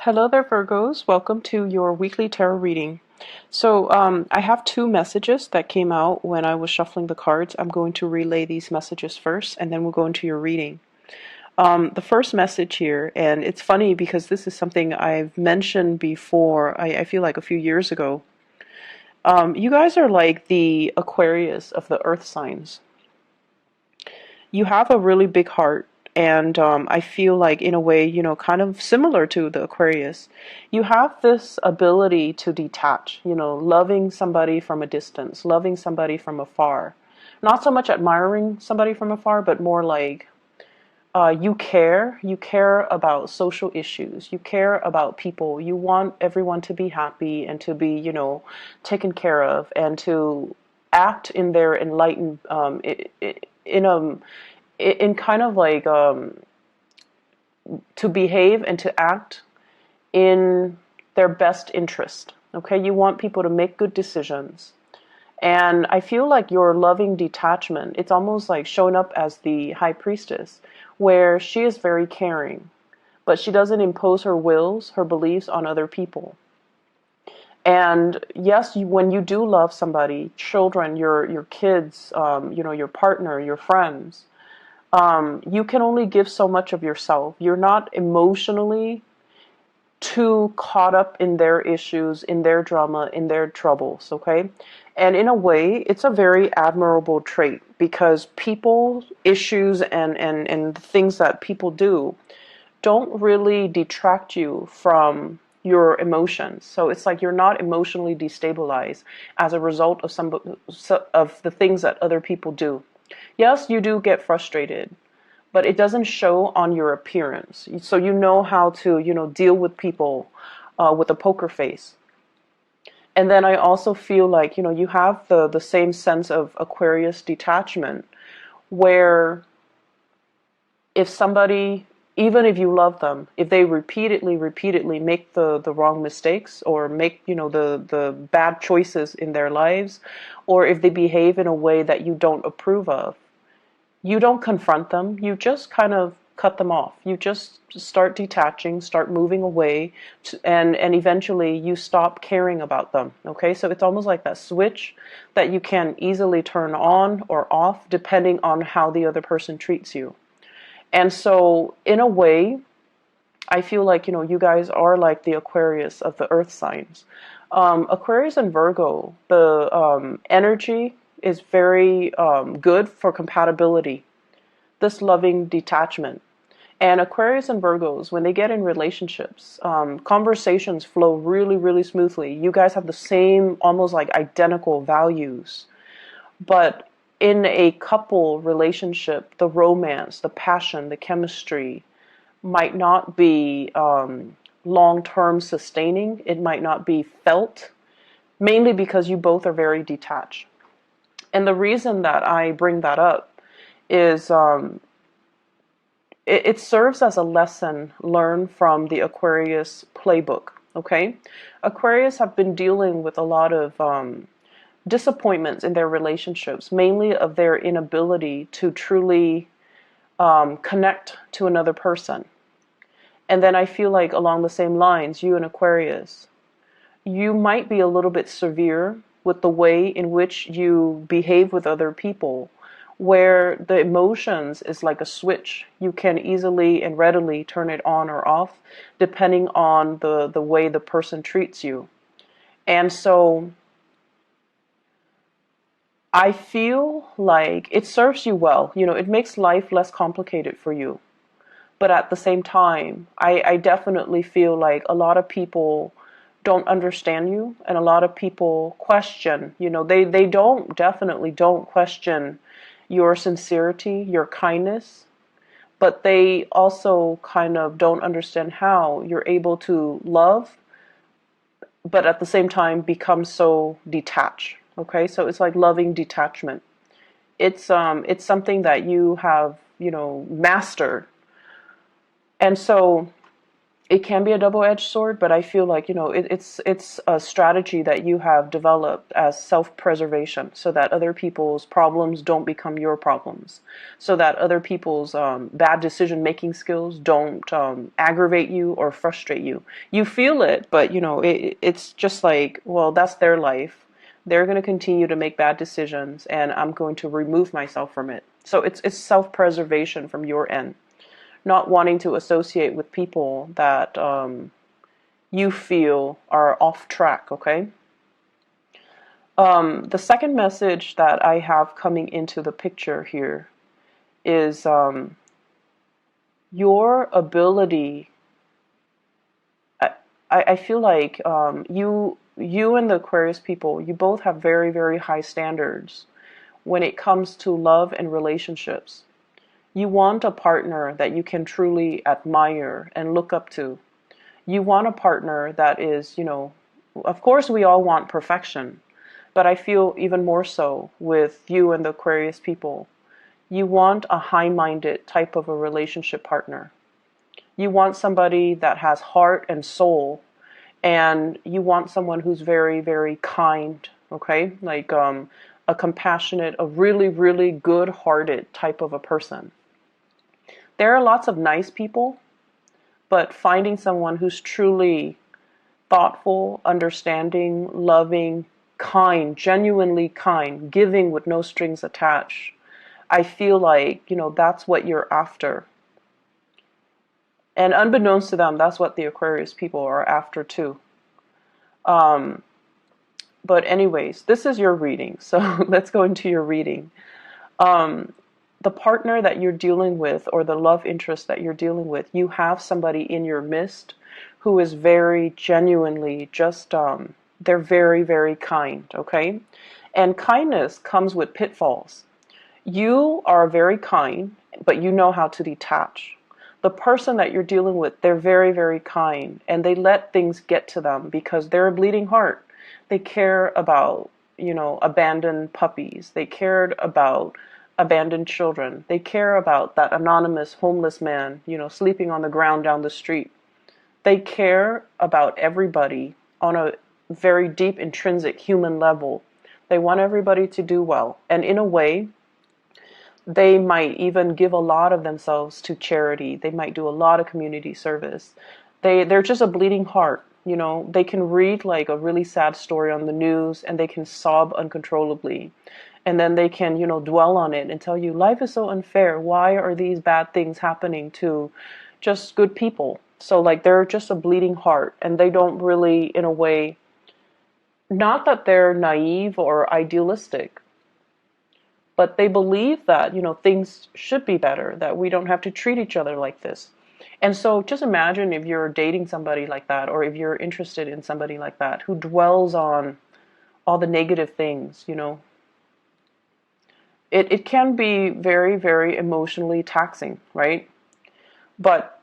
Hello there, Virgos. Welcome to your weekly tarot reading. I have two messages that came out when I was shuffling the cards. I'm going to relay these messages first, and then we'll go into your reading. The first message here, and it's funny because this is something I've mentioned before, I feel like a few years ago. You guys are like the Aquarius of the earth signs. You have a really big heart. And I feel like, in a way, kind of similar to the Aquarius, you have this ability to detach, loving somebody from a distance, loving somebody from afar. Not so much admiring somebody from afar, but more like you care. You care about social issues. You care about people. You want everyone to be happy and to be, taken care of and to act in their enlightened, in a in kind of like to behave and to act in their best interest. Okay, you want people to make good decisions. And I feel like your loving detachment, it's almost like showing up as the high priestess, where she is very caring, but she doesn't impose her wills, her beliefs on other people. And yes, when you do love somebody, children, your kids, your partner, your friends, you can only give so much of yourself. You're not emotionally too caught up in their issues, in their drama, in their troubles, okay? And in a way, it's a very admirable trait because people, issues, and things that people do don't really detract you from your emotions. So it's like you're not emotionally destabilized as a result of of the things that other people do. Yes, you do get frustrated, but it doesn't show on your appearance. So you know how to, deal with people with a poker face. And then I also feel like, you have the same sense of Aquarius detachment, where if somebody, even if you love them, if they repeatedly make the wrong mistakes or make, the bad choices in their lives, or if they behave in a way that you don't approve of, you don't confront them. You just kind of cut them off. You just start detaching, start moving away, and eventually you stop caring about them. Okay, so it's almost like that switch that you can easily turn on or off depending on how the other person treats you. And so, in a way, I feel like, you guys are like the Aquarius of the earth signs. Aquarius and Virgo, the energy is very good for compatibility, this loving detachment. And Aquarius and Virgos, when they get in relationships, conversations flow really, really smoothly. You guys have the same, almost like identical values. But in a couple relationship, the romance, the passion, the chemistry might not be long-term sustaining. It might not be felt, mainly because you both are very detached. And the reason that I bring that up is it serves as a lesson learned from the Aquarius playbook. Okay, Aquarius have been dealing with a lot of disappointments in their relationships, mainly of their inability to truly connect to another person. And then I feel like along the same lines, you and Aquarius, you might be a little bit severe with the way in which you behave with other people, where the emotions is like a switch. You can easily and readily turn it on or off depending on the way the person treats you. And so I feel like it serves you well. It makes life less complicated for you. But at the same time, I definitely feel like a lot of people don't understand you, and a lot of people question, they definitely don't question your sincerity, your kindness, but they also kind of don't understand how you're able to love, but at the same time become so detached. Okay, so it's like loving detachment. It's something that you have, mastered. And so it can be a double-edged sword, but I feel like, it's a strategy that you have developed as self-preservation so that other people's problems don't become your problems, so that other people's bad decision-making skills don't aggravate you or frustrate you. You feel it, but, it's just like, well, that's their life. They're going to continue to make bad decisions, and I'm going to remove myself from it. So it's self-preservation from your end, not wanting to associate with people that you feel are off track, okay? The second message that I have coming into the picture here is your ability. I feel like you and the Aquarius people, you both have very, very high standards when it comes to love and relationships. You want a partner that you can truly admire and look up to. You want a partner that is, of course we all want perfection, but I feel even more so with you and the Aquarius people. You want a high-minded type of a relationship partner. You want somebody that has heart and soul, and you want someone who's very, very kind, okay? Like a compassionate, a really, really good-hearted type of a person. There are lots of nice people, but finding someone who's truly thoughtful, understanding, loving, kind, genuinely kind, giving with no strings attached, I feel like, that's what you're after. And unbeknownst to them, that's what the Aquarius people are after too. But anyways, this is your reading. So let's go into your reading. The partner that you're dealing with, or the love interest that you're dealing with, you have somebody in your midst who is very genuinely just, they're very, very kind, okay? And kindness comes with pitfalls. You are very kind, but you know how to detach. The person that you're dealing with, they're very, very kind, and they let things get to them because they're a bleeding heart. They care about, abandoned puppies. They cared about abandoned children. They care about that anonymous homeless man, sleeping on the ground down the street. They care about everybody on a very deep, intrinsic human level. They want everybody to do well. And in a way, they might even give a lot of themselves to charity. They might do a lot of community service. They're just a bleeding heart. They can read like a really sad story on the news and they can sob uncontrollably. And then they can, dwell on it and tell you, life is so unfair. Why are these bad things happening to just good people? So like they're just a bleeding heart, and they don't really, in a way, not that they're naive or idealistic, but they believe that, things should be better, that we don't have to treat each other like this. And so just imagine if you're dating somebody like that, or if you're interested in somebody like that, who dwells on all the negative things, It can be very, very emotionally taxing, right? But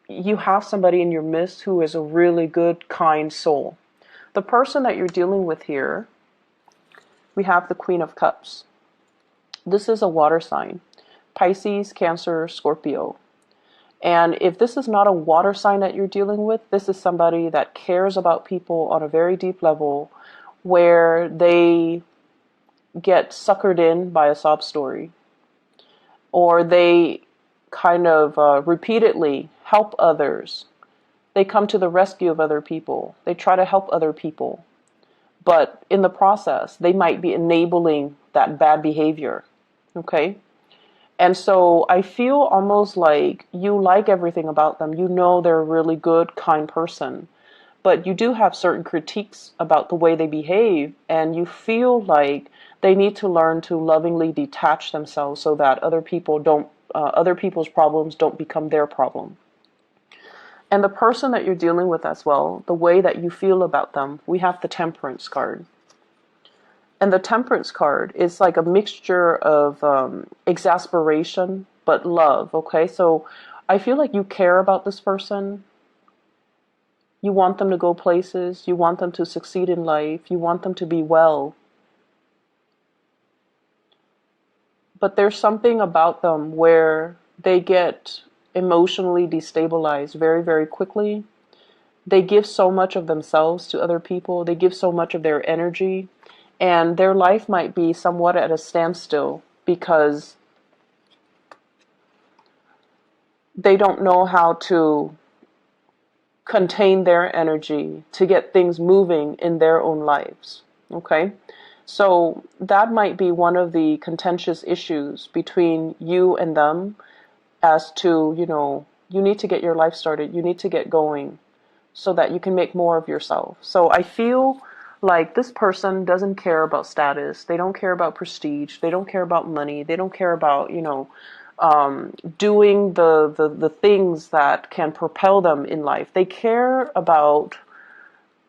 you have somebody in your midst who is a really good, kind soul. The person that you're dealing with here, we have the Queen of Cups. This is a water sign: Pisces, Cancer, Scorpio. And if this is not a water sign that you're dealing with, this is somebody that cares about people on a very deep level, where they get suckered in by a sob story, or they kind of repeatedly help others. They come to the rescue of other people. They try to help other people. But in the process, they might be enabling that bad behavior. Okay? And so I feel almost like you like everything about them. They're a really good, kind person. But you do have certain critiques about the way they behave, and you feel like they need to learn to lovingly detach themselves so that other people's problems don't become their problem. And the person that you're dealing with as well, the way that you feel about them, we have the Temperance card. And the Temperance card is like a mixture of exasperation but love, okay? So I feel like you care about this person. You want them to go places. You want them to succeed in life. You want them to be well. But there's something about them where they get emotionally destabilized very, very quickly. They give so much of themselves to other people. They give so much of their energy, and their life might be somewhat at a standstill because they don't know how to contain their energy to get things moving in their own lives. Okay? So that might be one of the contentious issues between you and them as to, you need to get your life started. You need to get going so that you can make more of yourself. So I feel like this person doesn't care about status. They don't care about prestige. They don't care about money. They don't care about, doing the things that can propel them in life. They care about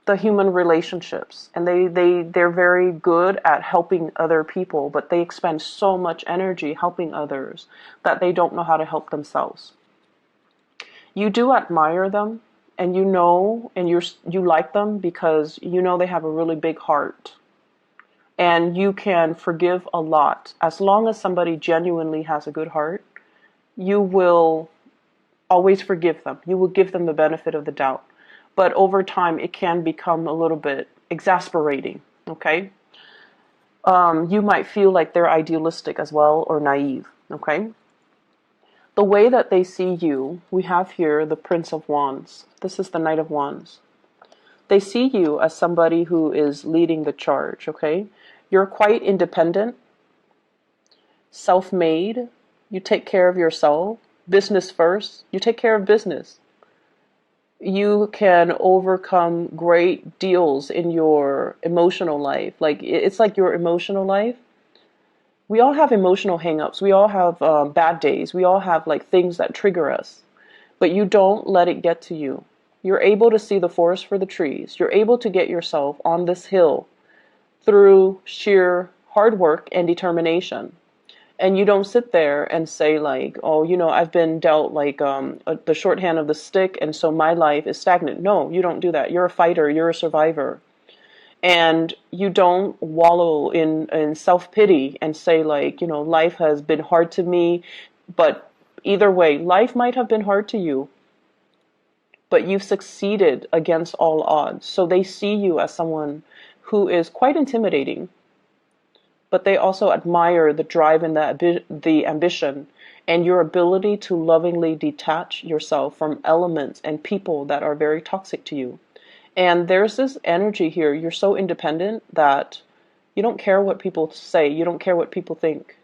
the human relationships, and they're very good at helping other people, but they expend so much energy helping others that they don't know how to help themselves. You do admire them, and you like them because they have a really big heart, and you can forgive a lot. As long as somebody genuinely has a good heart, you will always forgive them. You will give them the benefit of the doubt. But over time, it can become a little bit exasperating, okay? You might feel like they're idealistic as well, or naive, okay? The way that they see you, we have here the Prince of Wands. This is the Knight of Wands. They see you as somebody who is leading the charge, okay? You're quite independent, self-made. You take care of yourself. Business first. You take care of business. You can overcome great deals in your emotional life. Like, it's like your emotional life. We all have emotional hangups. We all have bad days. We all have like things that trigger us. But you don't let it get to you. You're able to see the forest for the trees. You're able to get yourself on this hill through sheer hard work and determination. And you don't sit there and say like, oh, I've been dealt like the shorthand of the stick, and so my life is stagnant. No, you don't do that. You're a fighter. You're a survivor. And you don't wallow in self-pity and say like, life has been hard to me. But either way, life might have been hard to you, but you've succeeded against all odds. So they see you as someone who is quite intimidating, but they also admire the drive and the ambition and your ability to lovingly detach yourself from elements and people that are very toxic to you. And there's this energy here. You're so independent that you don't care what people say. You don't care what people think.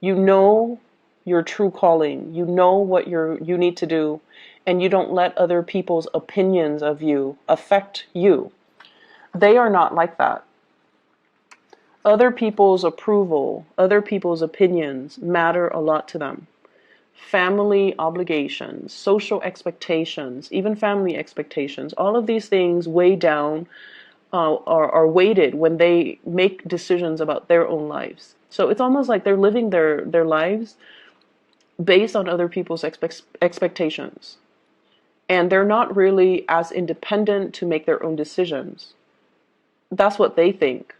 You know your true calling. You know what you need to do, and you don't let other people's opinions of you affect you. They are not like that. Other people's approval, other people's opinions matter a lot to them. Family obligations, social expectations, even family expectations, all of these things weigh down, are weighted when they make decisions about their own lives. So it's almost like they're living their lives based on other people's expectations. And they're not really as independent to make their own decisions. That's what they think.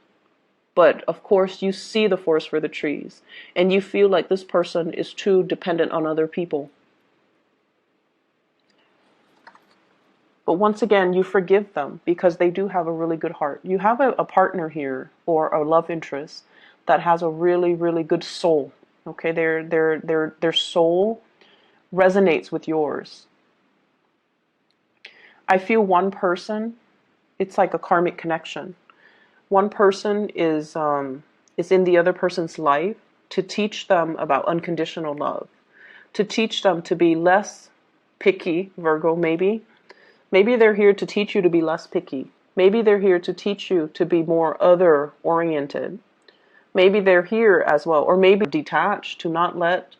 But of course, you see the forest for the trees, and you feel like this person is too dependent on other people. But once again, you forgive them because they do have a really good heart. You have a partner here, or a love interest, that has a really, really good soul. Okay, their soul resonates with yours. I feel one person, it's like a karmic connection. One person is in the other person's life to teach them about unconditional love, to teach them to be less picky, Virgo, maybe. Maybe they're here to teach you to be less picky. Maybe they're here to teach you to be more other-oriented. Maybe they're here as well, or maybe detached, to not let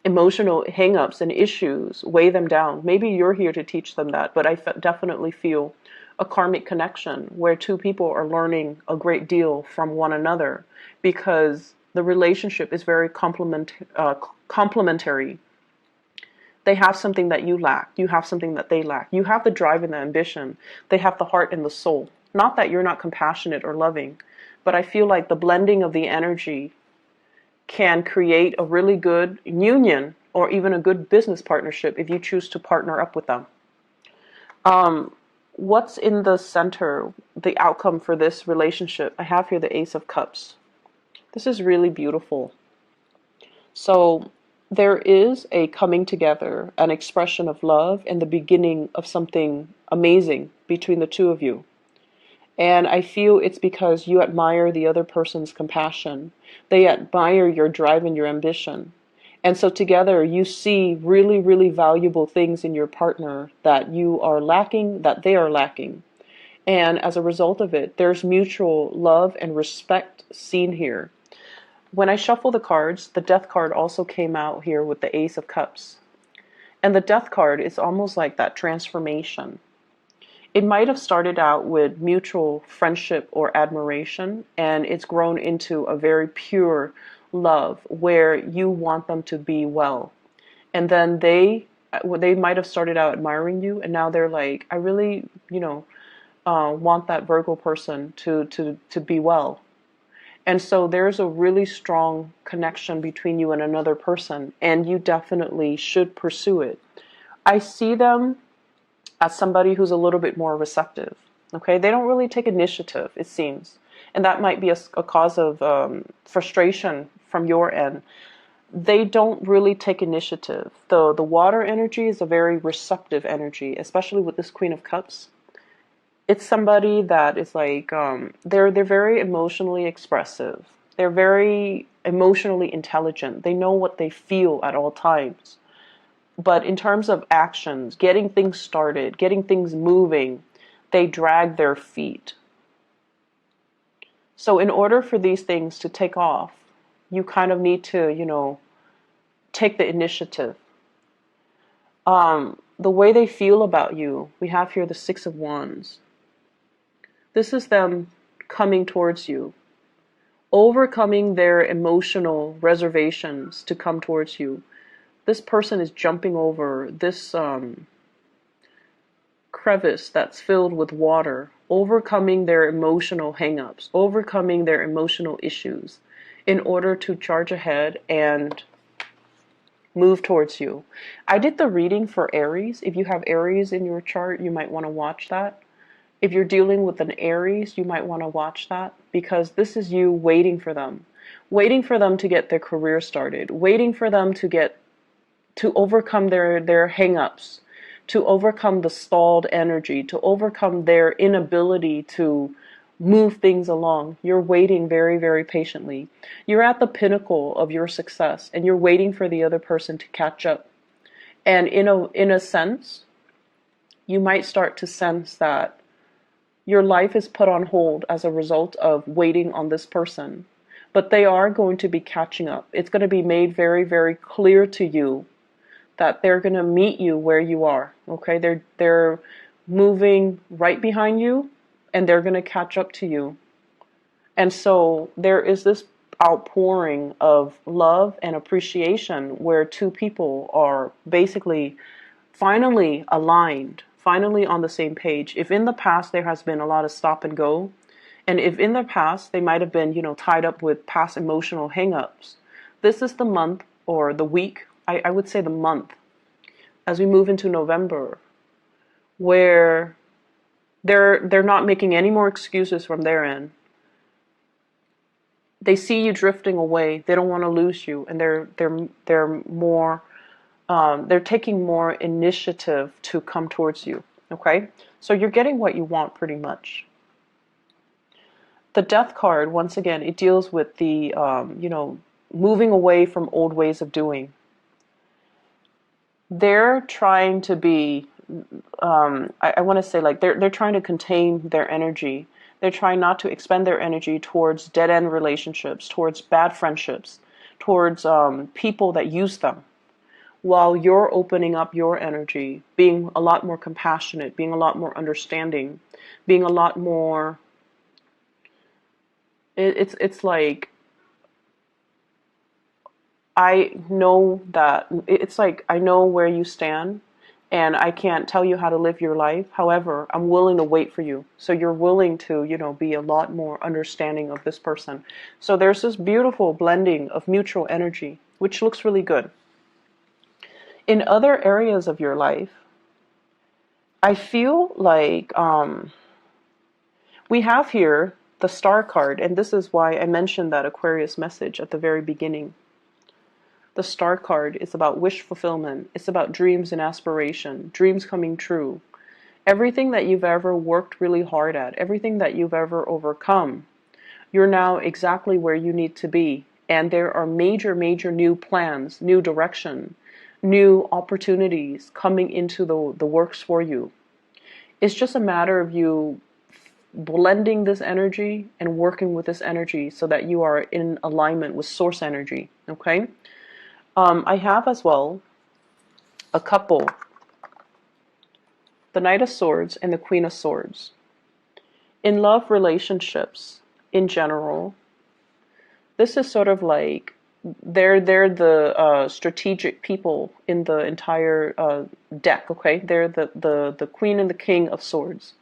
emotional hang-ups and issues weigh them down. Maybe you're here to teach them that, but I definitely feel a karmic connection where two people are learning a great deal from one another because the relationship is very complementary. They have something that you lack. You have something that they lack. You have the drive and the ambition. They have the heart and the soul. Not that you're not compassionate or loving, but I feel like the blending of the energy can create a really good union or even a good business partnership if you choose to partner up with them. what's in the center, the outcome for this relationship? I have here the Ace of Cups. This is really beautiful. So there is a coming together, an expression of love, and the beginning of something amazing between the two of you. And I feel it's because you admire the other person's compassion. They admire your drive and your ambition. And so together you see really, really valuable things in your partner that you are lacking, that they are lacking. And as a result of it, there's mutual love and respect seen here. When I shuffle the cards, the Death card also came out here with the Ace of Cups. And the Death card is almost like that transformation. It might have started out with mutual friendship or admiration, and it's grown into a very pure love where you want them to be well. And then they might have started out admiring you, and now they're like, I really, want that Virgo person to be well. And so there's a really strong connection between you and another person, and you definitely should pursue it. I see them as somebody who's a little bit more receptive. Okay, they don't really take initiative, it seems, and that might be a cause of frustration from your end. They don't really take initiative. The water energy is a very receptive energy, especially with this Queen of Cups. It's somebody that is like they're very emotionally expressive. They're very emotionally intelligent. They know what they feel at all times. But in terms of actions, getting things started, getting things moving, they drag their feet. So in order for these things to take off, you kind of need to, take the initiative. The way they feel about you, we have here the Six of Wands. This is them coming towards you, overcoming their emotional reservations to come towards you. This person is jumping over this crevice that's filled with water, overcoming their emotional hang-ups, overcoming their emotional issues in order to charge ahead and move towards you. I did the reading for Aries. If you have Aries in your chart, you might want to watch that. If you're dealing with an Aries, you might want to watch that, because this is you waiting for them to get their career started, waiting for them to overcome their hang-ups, to overcome the stalled energy, to overcome their inability to move things along. You're waiting very, very patiently. You're at the pinnacle of your success, and you're waiting for the other person to catch up. And in a sense, you might start to sense that your life is put on hold as a result of waiting on this person. But they are going to be catching up. It's going to be made very, very clear to you that they're going to meet you where you are. Okay, they're moving right behind you, and they're going to catch up to you. And so there is this outpouring of love and appreciation where two people are basically finally aligned, finally on the same page. If in the past there has been a lot of stop and go, and if in the past they might have been, tied up with past emotional hang-ups, this is the month or the week, I would say the month, as we move into November, where they're not making any more excuses from their end. They see you drifting away. They don't want to lose you, and they're more they're taking more initiative to come towards you. Okay, so you're getting what you want pretty much. The Death card, once again, it deals with the moving away from old ways of doing. They're trying to be, I want to say, like, they're trying to contain their energy. They're trying not to expend their energy towards dead-end relationships, towards bad friendships, towards people that use them, while you're opening up your energy, being a lot more compassionate, being a lot more understanding, being a lot more, it's like, I know that, it's like, I know where you stand, and I can't tell you how to live your life. However, I'm willing to wait for you. So you're willing to, be a lot more understanding of this person. So there's this beautiful blending of mutual energy, which looks really good. In other areas of your life, I feel like we have here the star card, and this is why I mentioned that Aquarius message at the very beginning. The star card is about wish fulfillment. It's about dreams and aspiration, dreams coming true. Everything that you've ever worked really hard at, everything that you've ever overcome, you're now exactly where you need to be. And there are major, major new plans, new direction, new opportunities coming into the works for you. It's just a matter of you blending this energy and working with this energy so that you are in alignment with source energy. Okay? I have as well a couple, the Knight of Swords and the Queen of Swords. In love relationships in general, this is sort of like they're the strategic people in the entire deck. Okay, they're the Queen and the King of Swords.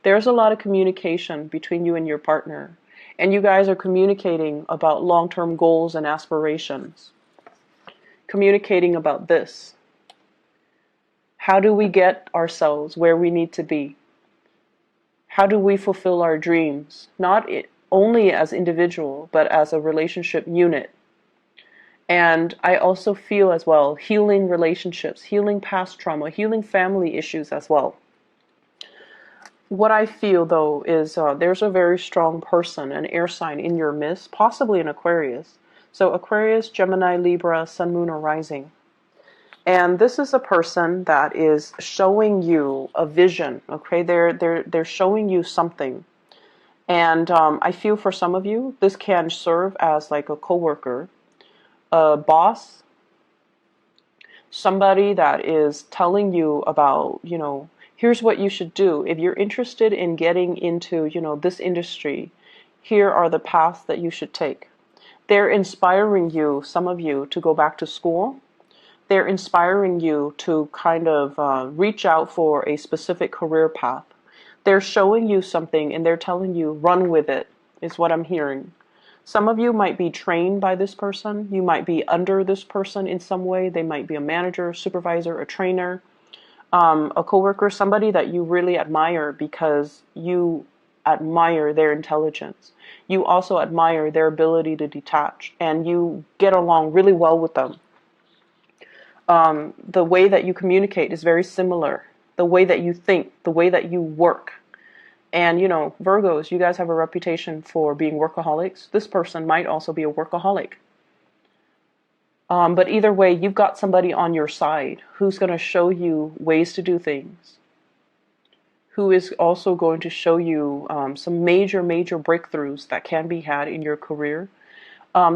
There's a lot of communication between you and your partner, and you guys are communicating about long-term goals and aspirations. Communicating about this. How do we get ourselves where we need to be? How do we fulfill our dreams? Not only as individual, but as a relationship unit. And I also feel as well healing relationships, healing past trauma, healing family issues as well. What I feel though is there's a very strong person, an air sign in your midst, possibly an Aquarius. So Aquarius, Gemini, Libra, Sun, Moon, or Rising. And this is a person that is showing you a vision. Okay, they're showing you something. And I feel for some of you, this can serve as like a coworker, a boss, somebody that is telling you about, here's what you should do. If you're interested in getting into, this industry, here are the paths that you should take. They're inspiring you, some of you, to go back to school. They're inspiring you to kind of reach out for a specific career path. They're showing you something and they're telling you, run with it, is what I'm hearing. Some of you might be trained by this person. You might be under this person in some way. They might be a manager, supervisor, a trainer, a coworker, somebody that you really admire because you admire their intelligence. You also admire their ability to detach, and you get along really well with them. The way that you communicate is very similar. The way that you think, the way that you work. And, Virgos, you guys have a reputation for being workaholics. This person might also be a workaholic. But either way, you've got somebody on your side who's going to show you ways to do things, who is also going to show you some major, major breakthroughs that can be had in your career.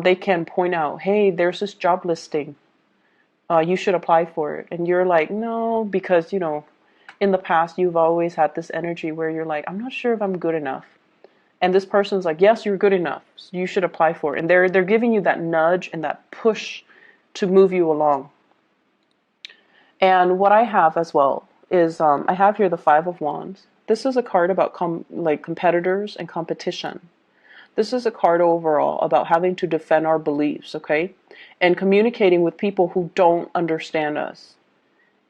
They can point out, hey, there's this job listing. You should apply for it. And you're like, no, because, in the past, you've always had this energy where you're like, I'm not sure if I'm good enough. And this person's like, yes, you're good enough. You should apply for it. And they're giving you that nudge and that push to move you along. And what I have as well is I have here the Five of Wands. This is a card about competitors and competition. This is a card overall about having to defend our beliefs, okay? And communicating with people who don't understand us.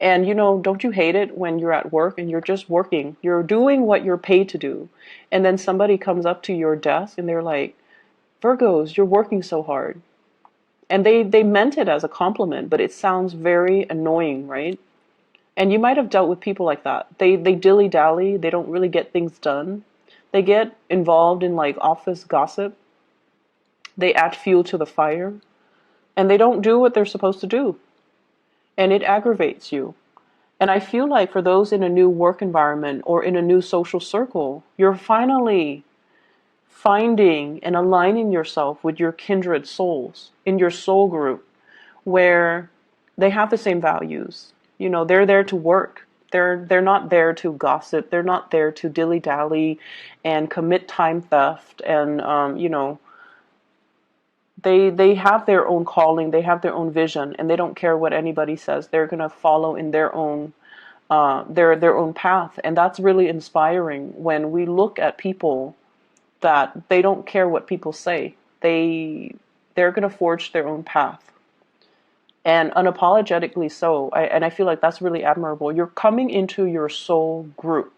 And, don't you hate it when you're at work and you're just working? You're doing what you're paid to do. And then somebody comes up to your desk and they're like, Virgos, you're working so hard. And they meant it as a compliment, but it sounds very annoying, right? And you might have dealt with people like that. They dilly-dally. They don't really get things done. They get involved in office gossip. They add fuel to the fire. And they don't do what they're supposed to do. And it aggravates you. And I feel like for those in a new work environment or in a new social circle, you're finally finding and aligning yourself with your kindred souls in your soul group where they have the same values. They're there to work. They're not there to gossip. They're not there to dilly-dally and commit time theft and They have their own calling, they have their own vision, and they don't care what anybody says. They're going to follow in their own their own path, and that's really inspiring when we look at people that they don't care what people say. They're going to forge their own path. and unapologetically so. And I feel like that's really admirable. You're coming into your soul group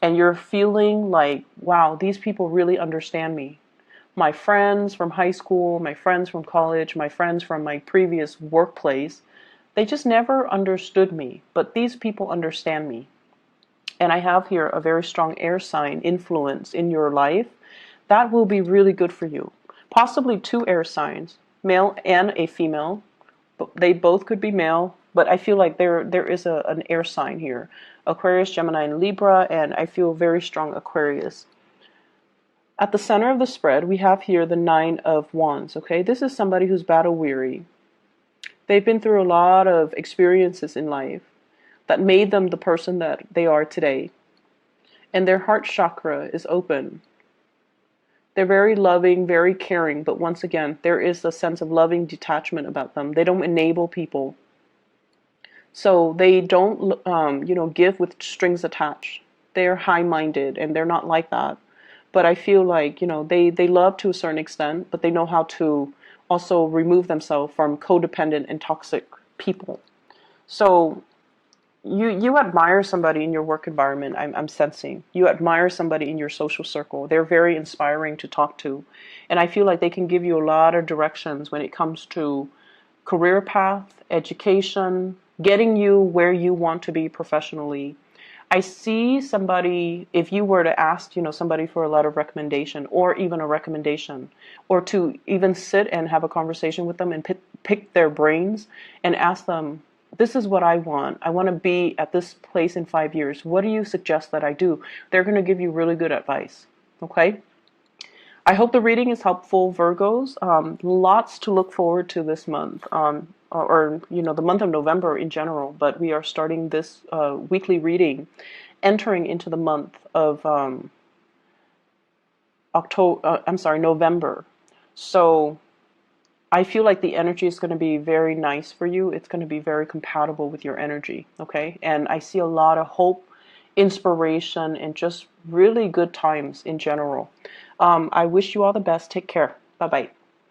and you're feeling like, wow, these people really understand me. My friends from high school, my friends from college, my friends from my previous workplace, they just never understood me, but these people understand me. And I have here a very strong air sign influence in your life. That will be really good for you. Possibly two air signs, male and a female. They both could be male, but I feel like there is an air sign here. Aquarius, Gemini, and Libra, and I feel very strong Aquarius. At the center of the spread, we have here the Nine of Wands, okay? This is somebody who's battle weary. They've been through a lot of experiences in life that made them the person that they are today. And their heart chakra is open. They're very loving, very caring, but once again, there is a sense of loving detachment about them. They don't enable people. So they don't, give with strings attached. They're high-minded, and they're not like that. But I feel like, they love to a certain extent, but they know how to also remove themselves from codependent and toxic people. So you admire somebody in your work environment. I'm sensing you admire somebody in your social circle. They're very inspiring to talk to, and I feel like they can give you a lot of directions when it comes to career path, education, getting you where you want to be professionally. I see somebody, if you were to ask, somebody for a letter of recommendation or even a recommendation, or to even sit and have a conversation with them and pick their brains and ask them, this is what I want. I want to be at this place in 5 years. What do you suggest that I do? They're going to give you really good advice. Okay? I hope the reading is helpful, Virgos. Lots to look forward to this month, or the month of November in general. But we are starting this weekly reading, entering into the month of November. So I feel like the energy is going to be very nice for you. It's going to be very compatible with your energy, okay? And I see a lot of hope, inspiration, and just really good times in general. I wish you all the best. Take care. Bye-bye.